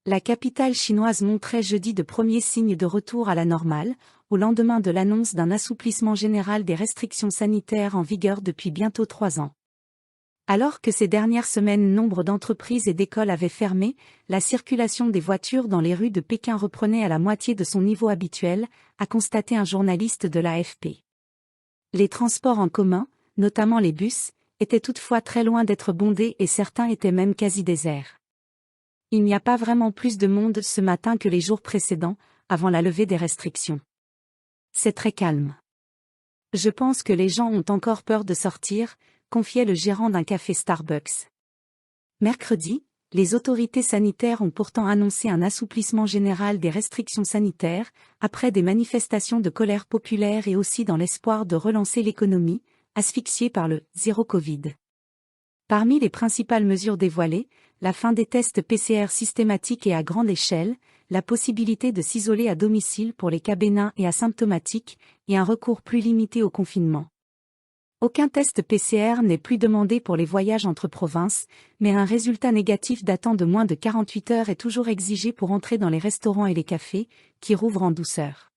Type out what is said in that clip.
La capitale chinoise montrait jeudi de premiers signes de retour à la normale, au lendemain de l'annonce d'un assouplissement général des restrictions sanitaires en vigueur depuis bientôt 3 ans. Alors que ces dernières semaines nombre d'entreprises et d'écoles avaient fermé, la circulation des voitures dans les rues de Pékin reprenait à la moitié de son niveau habituel, a constaté un journaliste de l'AFP. Les transports en commun, notamment les bus, étaient toutefois très loin d'être bondés et certains étaient même quasi déserts. Il n'y a pas vraiment plus de monde ce matin que les jours précédents, avant la levée des restrictions. C'est très calme. Je pense que les gens ont encore peur de sortir, confiait le gérant d'un café Starbucks. Mercredi, les autorités sanitaires ont pourtant annoncé un assouplissement général des restrictions sanitaires, après des manifestations de colère populaire et aussi dans l'espoir de relancer l'économie, asphyxiée par le « zéro Covid ». Parmi les principales mesures dévoilées, la fin des tests PCR systématiques et à grande échelle, la possibilité de s'isoler à domicile pour les cas bénins et asymptomatiques, et un recours plus limité au confinement. Aucun test PCR n'est plus demandé pour les voyages entre provinces, mais un résultat négatif datant de moins de 48 heures est toujours exigé pour entrer dans les restaurants et les cafés, qui rouvrent en douceur.